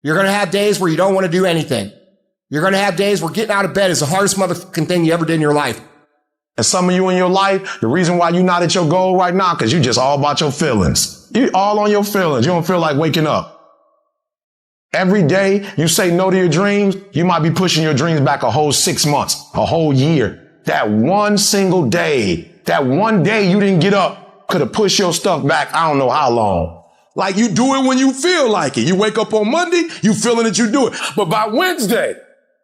You're going to have days where you don't want to do anything. You're going to have days where getting out of bed is the hardest motherfucking thing you ever did in your life. And some of you in your life, the reason why you're not at your goal right now, because you just all about your feelings. You all on your feelings. You don't feel like waking up. Every day you say no to your dreams, you might be pushing your dreams back a whole 6 months, a whole year. That one single day, that one day you didn't get up could have pushed your stuff back I don't know how long. Like you do it when you feel like it. You wake up on Monday, you feeling that you do it. But by Wednesday,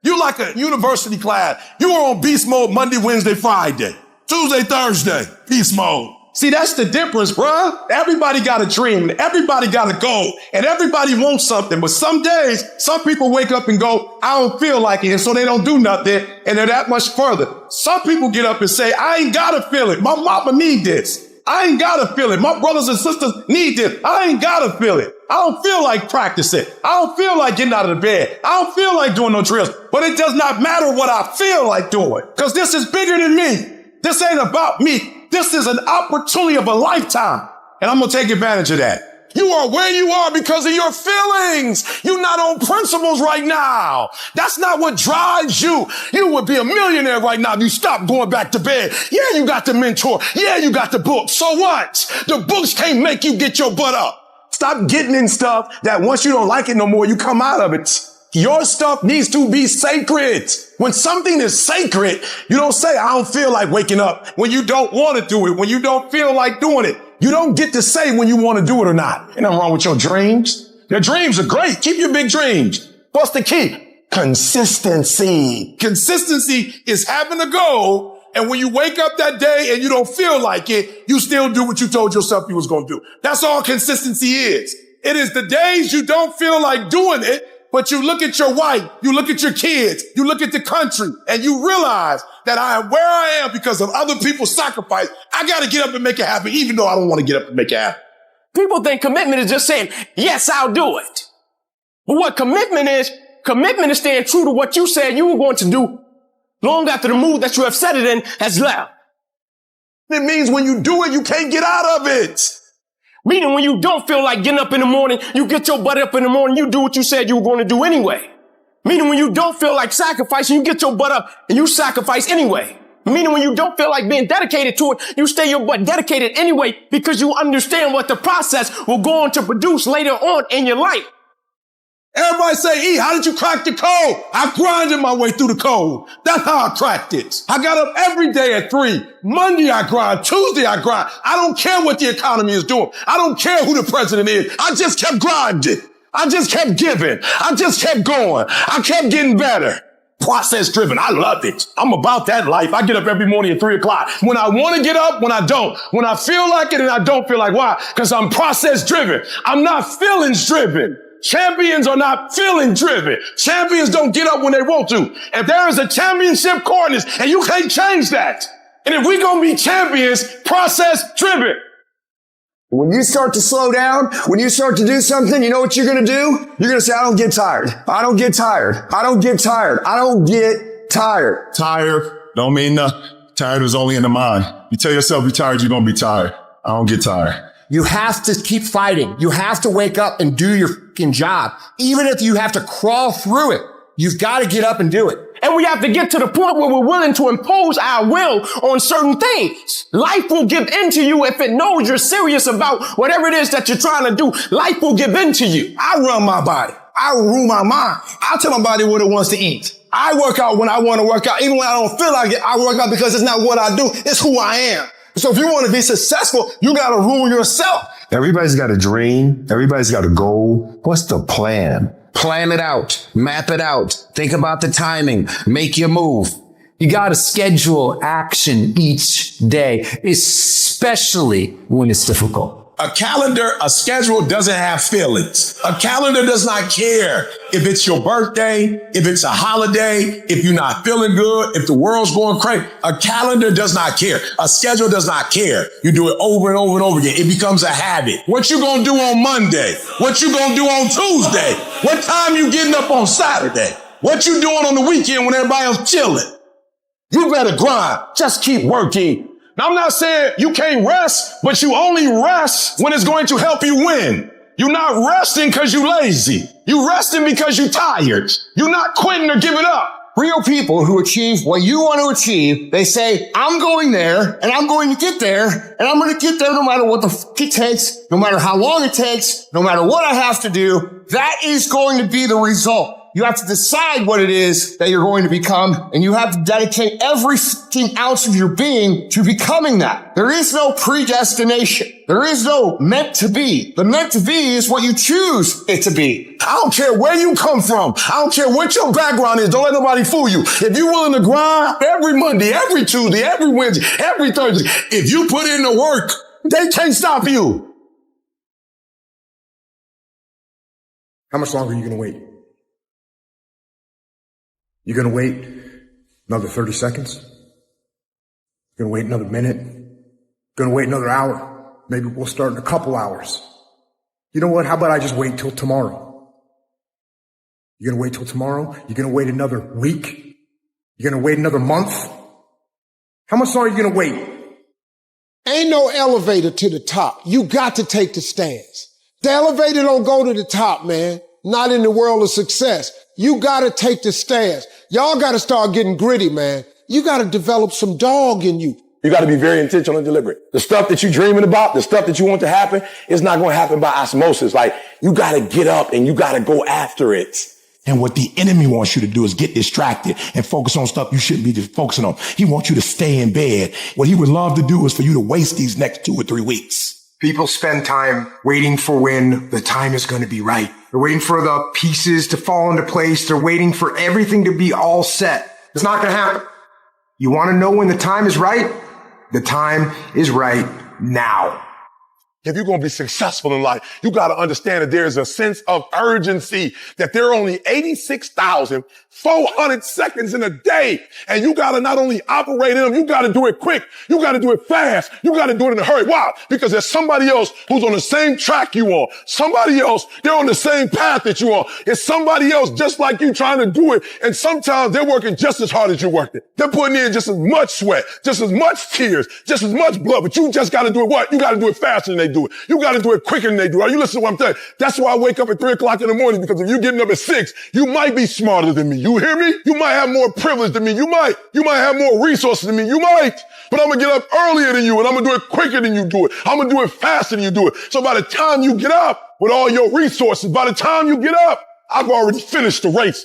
you like a university class. You are on beast mode Monday, Wednesday, Friday. Tuesday, Thursday, beast mode. See, that's the difference, bruh. Everybody got a dream. Everybody got a goal. And everybody wants something. But some days, some people wake up and go, I don't feel like it. And so they don't do nothing. And they're that much further. Some people get up and say, I ain't got to feel it. My mama need this. I ain't got to feel it. My brothers and sisters need this. I ain't got to feel it. I don't feel like practicing. I don't feel like getting out of the bed. I don't feel like doing no drills. But it does not matter what I feel like doing. Because this is bigger than me. This ain't about me. This is an opportunity of a lifetime. And I'm going to take advantage of that. You are where you are because of your feelings. You're not on principles right now. That's not what drives you. You would be a millionaire right now if you stopped going back to bed. Yeah, you got the mentor. Yeah, you got the book. So what? The books can't make you get your butt up. Stop getting in stuff that once you don't like it no more, you come out of it. Your stuff needs to be sacred. When something is sacred, you don't say, I don't feel like waking up when you don't want to do it, when you don't feel like doing it. You don't get to say when you want to do it or not. Ain't nothing wrong with your dreams. Your dreams are great. Keep your big dreams. What's the key? Consistency. Consistency is having a goal. And when you wake up that day and you don't feel like it, you still do what you told yourself you was going to do. That's all consistency is. It is the days you don't feel like doing it, but you look at your wife, you look at your kids, you look at the country, and you realize that I am where I am because of other people's sacrifice. I got to get up and make it happen, even though I don't want to get up and make it happen. People think commitment is just saying, yes, I'll do it. But what commitment is staying true to what you said you were going to do long after the mood that you have set it in has left. It means when you do it, you can't get out of it. Meaning when you don't feel like getting up in the morning, you get your butt up in the morning, you do what you said you were going to do anyway. Meaning when you don't feel like sacrificing, you get your butt up and you sacrifice anyway. Meaning when you don't feel like being dedicated to it, you stay your butt dedicated anyway because you understand what the process will go on to produce later on in your life. Everybody say, E, how did you crack the code? I grinded my way through the code. That's how I cracked it. I got up every day at 3. Monday I grind. Tuesday I grind. I don't care what the economy is doing. I don't care who the president is. I just kept grinding. I just kept giving. I just kept going. I kept getting better. Process driven. I love it. I'm about that life. I get up every morning at 3 o'clock. When I want to get up, when I don't. When I feel like it and I don't feel like. Why? Because I'm process driven. I'm not feelings driven. Champions are not feeling driven. Champions don't get up when they want to. If there is a championship coordinates and you can't change that. And if we're going to be champions, process driven. When you start to slow down, when you start to do something, you know what you're going to do? You're going to say, I don't get tired. I don't get tired. I don't get tired. I don't get tired. Tired don't mean nothing. Tired is only in the mind. You tell yourself you're tired, you're going to be tired. I don't get tired. You have to keep fighting. You have to wake up and do your fucking job. Even if you have to crawl through it, you've got to get up and do it. And we have to get to the point where we're willing to impose our will on certain things. Life will give in to you if it knows you're serious about whatever it is that you're trying to do. Life will give in to you. I run my body. I rule my mind. I tell my body what it wants to eat. I work out when I want to work out. Even when I don't feel like it, I work out because it's not what I do. It's who I am. So if you want to be successful, you got to rule yourself. Everybody's got a dream. Everybody's got a goal. What's the plan? Plan it out. Map it out. Think about the timing. Make your move. You got to schedule action each day, especially when it's difficult. A calendar, a schedule doesn't have feelings. A calendar does not care if it's your birthday, if it's a holiday, if you're not feeling good, if the world's going crazy. A calendar does not care. A schedule does not care. You do it over and over and over again. It becomes a habit. What you gonna do on Monday? What you gonna do on Tuesday? What time you getting up on Saturday? What you doing on the weekend when everybody else chilling? You better grind. Just keep working. Now, I'm not saying you can't rest, but you only rest when it's going to help you win. You're not resting because you're lazy. You resting because you're tired. You're not quitting or giving up. Real people who achieve what you want to achieve, they say, I'm going there and I'm going to get there and I'm going to get there no matter what the fuck it takes, no matter how long it takes, no matter what I have to do. That is going to be the result. You have to decide what it is that you're going to become, and you have to dedicate every fucking ounce of your being to becoming that. There is no predestination. There is no meant to be. The meant to be is what you choose it to be. I don't care where you come from. I don't care what your background is. Don't let nobody fool you. If you're willing to grind every Monday, every Tuesday, every Wednesday, every Thursday, if you put in the work, they can't stop you. How much longer are you going to wait? You're going to wait another 30 seconds? You're going to wait another minute? Going to wait another hour? Maybe we'll start in a couple hours. You know what? How about I just wait till tomorrow? You're going to wait till tomorrow? You're going to wait another week? You're going to wait another month? How much longer are you going to wait? Ain't no elevator to the top. You got to take the stairs. The elevator don't go to the top, man. Not in the world of success. You got to take the stairs. Y'all got to start getting gritty, man. You got to develop some dog in you. You got to be very intentional and deliberate. The stuff that you're dreaming about, the stuff that you want to happen, it's not going to happen by osmosis. Like, you got to get up and you got to go after it. And what the enemy wants you to do is get distracted and focus on stuff you shouldn't be just focusing on. He wants you to stay in bed. What he would love to do is for you to waste these next 2 or 3 weeks. People spend time waiting for when the time is going to be right. They're waiting for the pieces to fall into place. They're waiting for everything to be all set. It's not going to happen. You want to know when the time is right? The time is right now. If you're going to be successful in life, you got to understand that there's a sense of urgency, that there are only 86,400 seconds in a day. And you got to not only operate in them, you got to do it quick. You got to do it fast. You got to do it in a hurry. Why? Because there's somebody else who's on the same track you on. Somebody else, they're on the same path that you on. It's somebody else just like you trying to do it. And sometimes they're working just as hard as you worked it. They're putting in just as much sweat, just as much tears, just as much blood. But you just got to do it what? You got to do it faster than they do it. You got to do it quicker than they do. Are you listening to what I'm telling you? That's why I wake up at 3 o'clock in the morning, because if you're getting up at 6, you might be smarter than me. You hear me? You might have more privilege than me. You might have more resources than me. You might. But I'm going to get up earlier than you, and I'm going to do it quicker than you do it. I'm going to do it faster than you do it. So by the time you get up with all your resources, by the time you get up, I've already finished the race.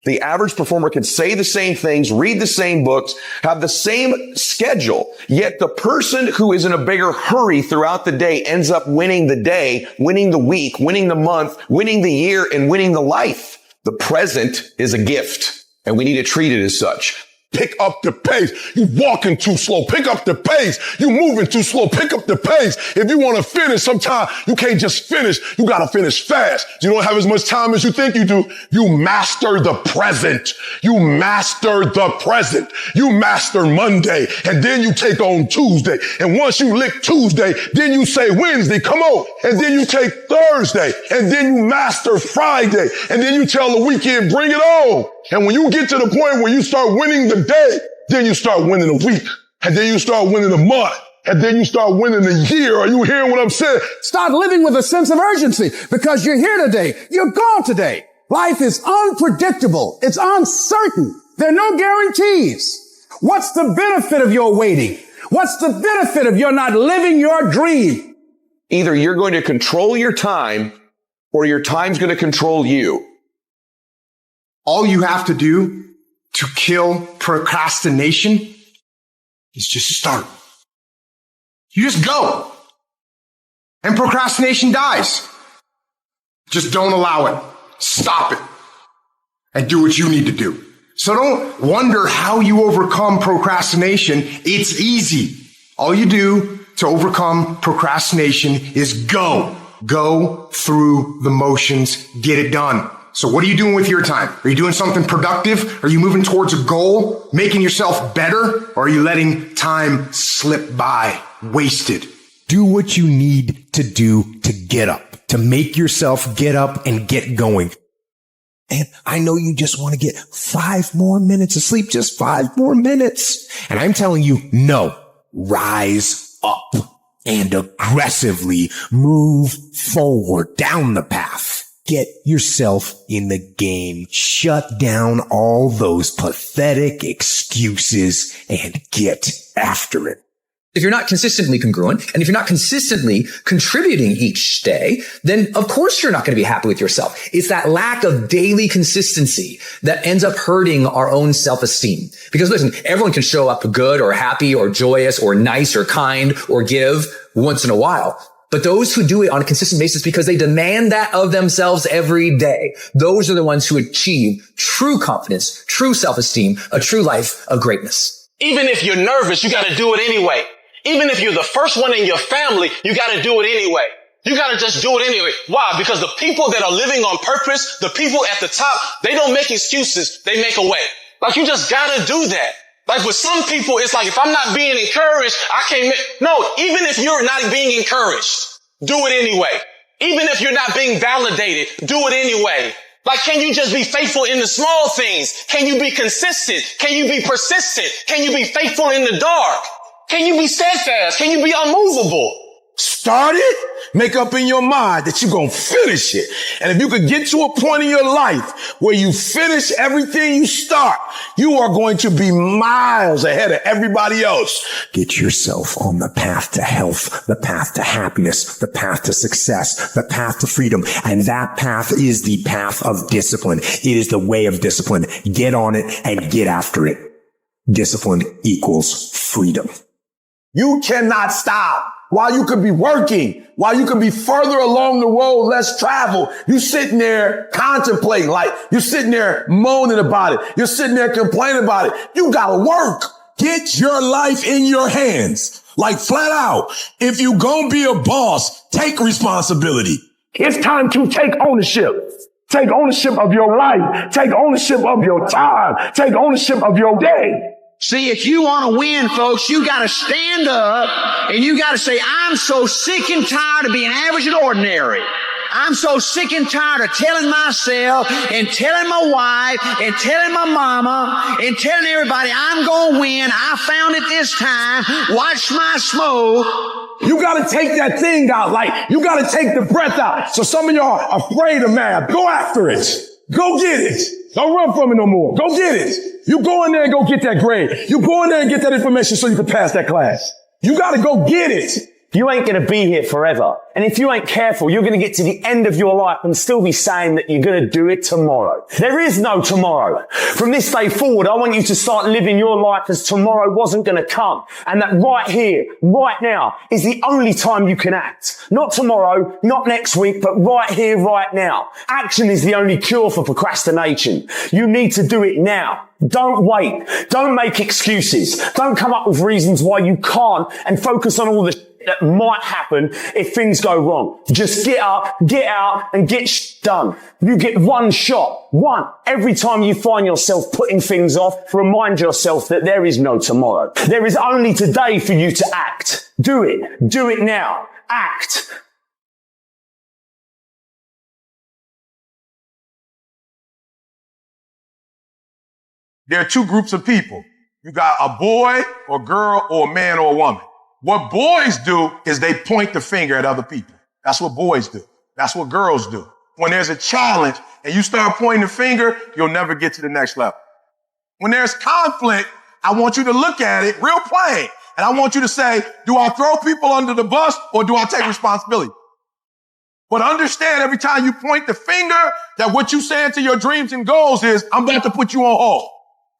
The average performer can say the same things, read the same books, have the same schedule, yet the person who is in a bigger hurry throughout the day ends up winning the day, winning the week, winning the month, winning the year, and winning the life. The present is a gift, and we need to treat it as such. Pick up the pace. You walking too slow. Pick up the pace. You moving too slow. Pick up the pace. If you want to finish, sometimes you can't just finish. You got to finish fast. You don't have as much time as you think you do. You master the present. You master the present. You master Monday, and then you take on Tuesday. And once you lick Tuesday, then you say Wednesday, come on. And then you take Thursday, and then you master Friday. And then you tell the weekend, bring it on. And when you get to the point where you start winning the day, then you start winning a week. And then you start winning a month. And then you start winning a year. Are you hearing what I'm saying? Start living with a sense of urgency, because you're here today. You're gone today. Life is unpredictable. It's uncertain. There are no guarantees. What's the benefit of your waiting? What's the benefit of your not living your dream? Either you're going to control your time, or your time's going to control you. All you have to do to kill procrastination is just start. You just go. And procrastination dies. Just don't allow it. Stop it. And do what you need to do. So don't wonder how you overcome procrastination. It's easy. All you do to overcome procrastination is go. Go through the motions. Get it done. So what are you doing with your time? Are you doing something productive? Are you moving towards a goal, making yourself better? Or are you letting time slip by, wasted? Do what you need to do to get up, to make yourself get up and get going. And I know you just want to get 5 more minutes of sleep, just 5 more minutes. And I'm telling you, no, rise up and aggressively move forward down the path. Get yourself in the game. Shut down all those pathetic excuses and get after it. If you're not consistently congruent, and if you're not consistently contributing each day, then of course you're not going to be happy with yourself. It's that lack of daily consistency that ends up hurting our own self-esteem. Because listen, everyone can show up good or happy or joyous or nice or kind or give once in a while. But those who do it on a consistent basis because they demand that of themselves every day, those are the ones who achieve true confidence, true self-esteem, a true life of greatness. Even if you're nervous, you got to do it anyway. Even if you're the first one in your family, you got to do it anyway. You got to just do it anyway. Why? Because the people that are living on purpose, the people at the top, they don't make excuses. They make a way. Like, you just got to do that. Like, with some people, it's like, if I'm not being encouraged, I can't no, even if you're not being encouraged, do it anyway. Even if you're not being validated, do it anyway. Like, can you just be faithful in the small things? Can you be consistent? Can you be persistent? Can you be faithful in the dark? Can you be steadfast? Can you be unmovable? Start it. Make up in your mind that you're going to finish it. And if you could get to a point in your life where you finish everything you start, you are going to be miles ahead of everybody else. Get yourself on the path to health, the path to happiness, the path to success, the path to freedom. And that path is the path of discipline. It is the way of discipline. Get on it and get after it. Discipline equals freedom. You cannot stop. While you could be working, while you could be further along the road, less travel, you sitting there contemplating, like you're sitting there moaning about it. You're sitting there complaining about it. You gotta work. Get your life in your hands. Like, flat out. If you gonna be a boss, take responsibility. It's time to take ownership. Take ownership of your life. Take ownership of your time. Take ownership of your day. See, if you want to win, folks, you got to stand up and you got to say, I'm so sick and tired of being average and ordinary. I'm so sick and tired of telling myself and telling my wife and telling my mama and telling everybody I'm going to win. I found it this time. Watch my smoke. You got to take that thing out. Like, you got to take the breath out. So some of y'all are afraid of math. Go after it. Go get it. Don't run from it no more. Go get it. You go in there and go get that grade. You go in there and get that information so you can pass that class. You got to go get it. You ain't going to be here forever. And if you ain't careful, you're going to get to the end of your life and still be saying that you're going to do it tomorrow. There is no tomorrow. From this day forward, I want you to start living your life as tomorrow wasn't going to come. And that right here, right now, is the only time you can act. Not tomorrow, not next week, but right here, right now. Action is the only cure for procrastination. You need to do it now. Don't wait. Don't make excuses. Don't come up with reasons why you can't and focus on all the that might happen if things go wrong. Just get up, get out, and get done. You get one shot, one. Every time you find yourself putting things off, remind yourself that there is no tomorrow. There is only today for you to act. Do it. Do it now. Act. There are two groups of people. You got a boy or girl or a man or a woman. What boys do is they point the finger at other people. That's what boys do. That's what girls do. When there's a challenge and you start pointing the finger, you'll never get to the next level. When there's conflict, I want you to look at it real plain. And I want you to say, do I throw people under the bus or do I take responsibility? But understand every time you point the finger that what you're saying to your dreams and goals is, I'm about to put you on hold.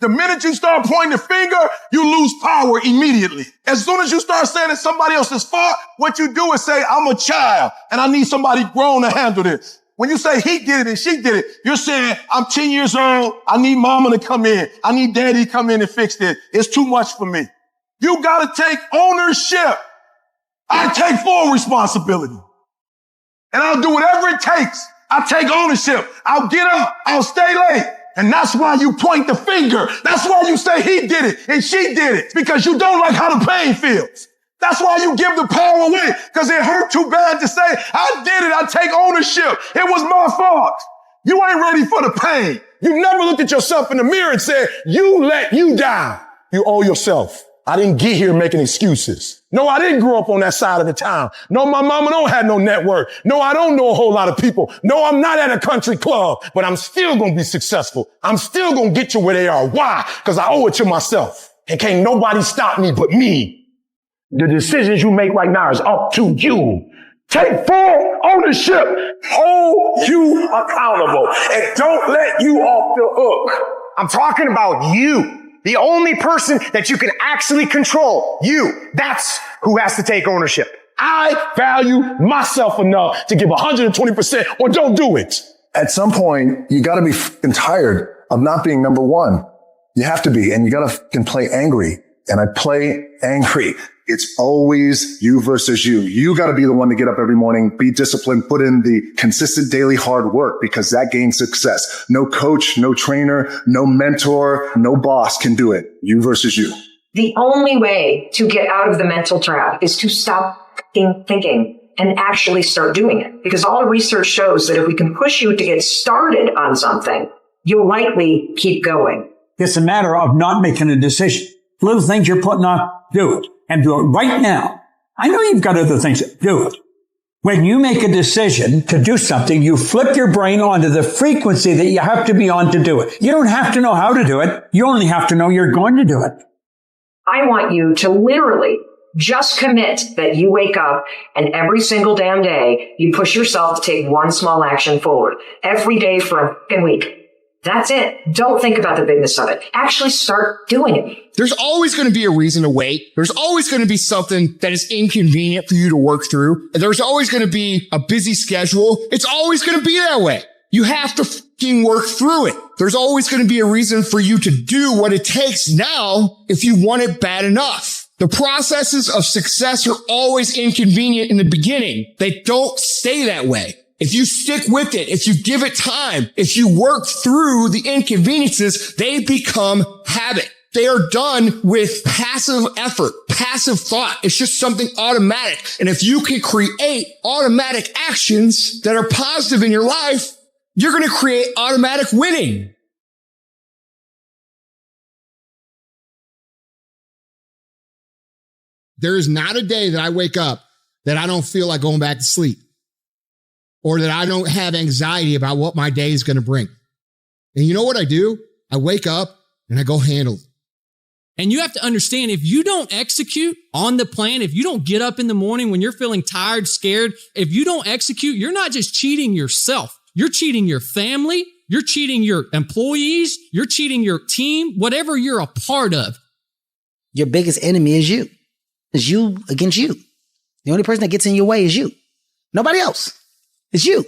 The minute you start pointing the finger, you lose power immediately. As soon as you start saying it's somebody else's fault, what you do is say, I'm a child and I need somebody grown to handle this. When you say he did it and she did it, you're saying, I'm 10 years old. I need mama to come in. I need daddy to come in and fix this. It's too much for me. You got to take ownership. I take full responsibility and I'll do whatever it takes. I'll take ownership. I'll get up. I'll stay late. And that's why you point the finger. That's why you say he did it and she did it, because you don't like how the pain feels. That's why you give the power away, because it hurt too bad to say, I did it. I take ownership. It was my fault. You ain't ready for the pain. You never looked at yourself in the mirror and said, you let you down. You owe yourself. I didn't get here making excuses. No, I didn't grow up on that side of the town. No, my mama don't have no network. No, I don't know a whole lot of people. No, I'm not at a country club, but I'm still going to be successful. I'm still going to get to where they are. Why? Because I owe it to myself. And can't nobody stop me but me. The decisions you make right now is up to you. Take full ownership. Hold you accountable. And don't let you off the hook. I'm talking about you. The only person that you can actually control. You. That's who has to take ownership. I value myself enough to give 120% or don't do it. At some point, you gotta be fucking tired of not being number one. You have to be, and you gotta fucking play angry. And I play angry. It's always you versus you. You got to be the one to get up every morning, be disciplined, put in the consistent daily hard work, because that gains success. No coach, no trainer, no mentor, no boss can do it. You versus you. The only way to get out of the mental trap is to stop thinking and actually start doing it. Because all the research shows that if we can push you to get started on something, you'll likely keep going. It's a matter of not making a decision. Little things you're putting off, do it. And do it right now. I know you've got other things. Do it. When you make a decision to do something, you flip your brain onto the frequency that you have to be on to do it. You don't have to know how to do it. You only have to know you're going to do it. I want you to literally just commit that you wake up and every single damn day you push yourself to take one small action forward. Every day for a week. That's it. Don't think about the bigness of it. Actually start doing it. There's always going to be a reason to wait. There's always going to be something that is inconvenient for you to work through. There's always going to be a busy schedule. It's always going to be that way. You have to fucking work through it. There's always going to be a reason for you to do what it takes now if you want it bad enough. The processes of success are always inconvenient in the beginning. They don't stay that way. If you stick with it, if you give it time, if you work through the inconveniences, they become habit. They are done with passive effort, passive thought. It's just something automatic. And if you can create automatic actions that are positive in your life, you're going to create automatic winning. There is not a day that I wake up that I don't feel like going back to sleep, or that I don't have anxiety about what my day is going to bring. And you know what I do? I wake up and I go handle it. And you have to understand, if you don't execute on the plan, if you don't get up in the morning when you're feeling tired, scared, if you don't execute, you're not just cheating yourself. You're cheating your family. You're cheating your employees. You're cheating your team, whatever you're a part of. Your biggest enemy is you. It's you against you. The only person that gets in your way is you. Nobody else. It's you.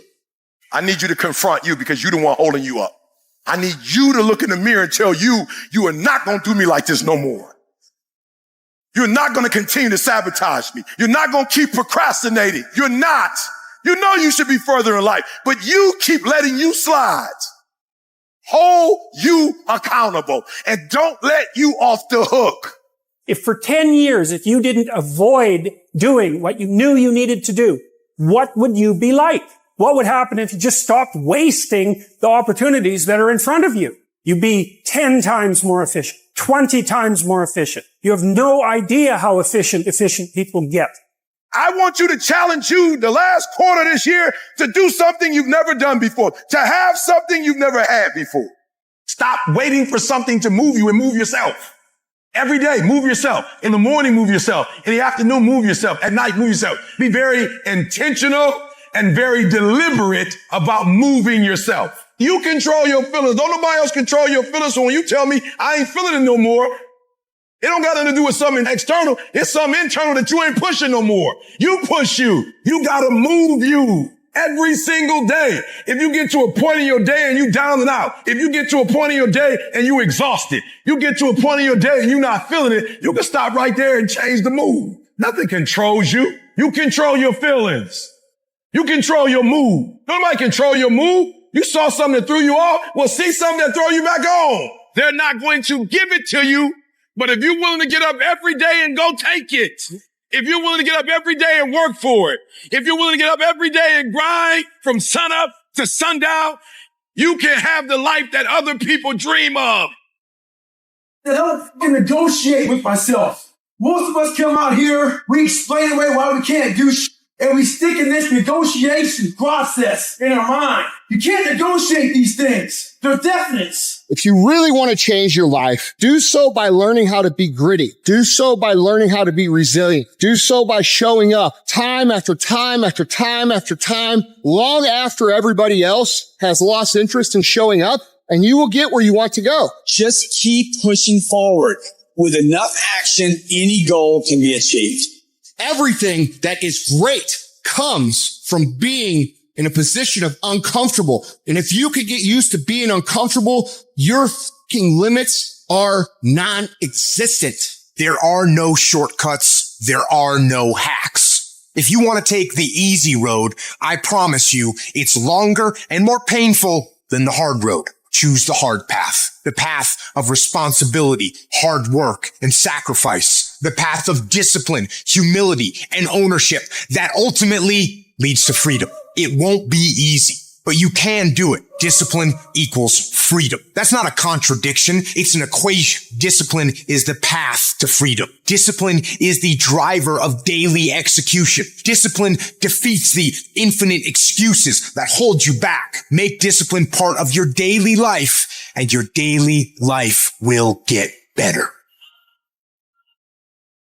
I need you to confront you because you're the one holding you up. I need you to look in the mirror and tell you, you are not going to do me like this no more. You're not going to continue to sabotage me. You're not going to keep procrastinating. You're not. You know you should be further in life, but you keep letting you slide. Hold you accountable and don't let you off the hook. If for 10 years, if you didn't avoid doing what you knew you needed to do, what would you be like? What would happen if you just stopped wasting the opportunities that are in front of you? You'd be 10 times more efficient, 20 times more efficient. You have no idea how efficient people get. I want you to challenge you the last quarter this year to do something you've never done before, to have something you've never had before. Stop waiting for something to move you and move yourself. Every day, move yourself. In the morning, move yourself. In the afternoon, move yourself. At night, move yourself. Be very intentional and very deliberate about moving yourself. You control your feelings. Don't nobody else control your feelings. So when you tell me I ain't feeling it no more, it don't got nothing to do with something external. It's something internal that you ain't pushing no more. You push you. You gotta move you every single day. If you get to a point in your day and you down and out, if you get to a point in your day and you exhausted, you get to a point in your day and you're not feeling it, you can stop right there and change the mood. Nothing controls you. You control your feelings. You control your mood. Nobody control your mood. You saw something that threw you off. Well, see something that throw you back on. They're not going to give it to you. But if you're willing to get up every day and go take it, if you're willing to get up every day and work for it, if you're willing to get up every day and grind from sunup to sundown, you can have the life that other people dream of. that I don't negotiate with myself. Most of us come out here, we explain away why we can't do shit, and we stick in this negotiation process in our mind. You can't negotiate these things. They're definites. If you really want to change your life, do so by learning how to be gritty. Do so by learning how to be resilient. Do so by showing up time after time after time after time, long after everybody else has lost interest in showing up, and you will get where you want to go. Just keep pushing forward. With enough action, any goal can be achieved. Everything that is great comes from being in a position of uncomfortable. And if you could get used to being uncomfortable, your fucking limits are non-existent. There are no shortcuts. There are no hacks. If you want to take the easy road, I promise you it's longer and more painful than the hard road. Choose the hard path, the path of responsibility, hard work, and sacrifice, the path of discipline, humility, and ownership that ultimately leads to freedom. It won't be easy, but you can do it. Discipline equals freedom. That's not a contradiction. It's an equation. Discipline is the path to freedom. Discipline is the driver of daily execution. Discipline defeats the infinite excuses that hold you back. Make discipline part of your daily life, and your daily life will get better.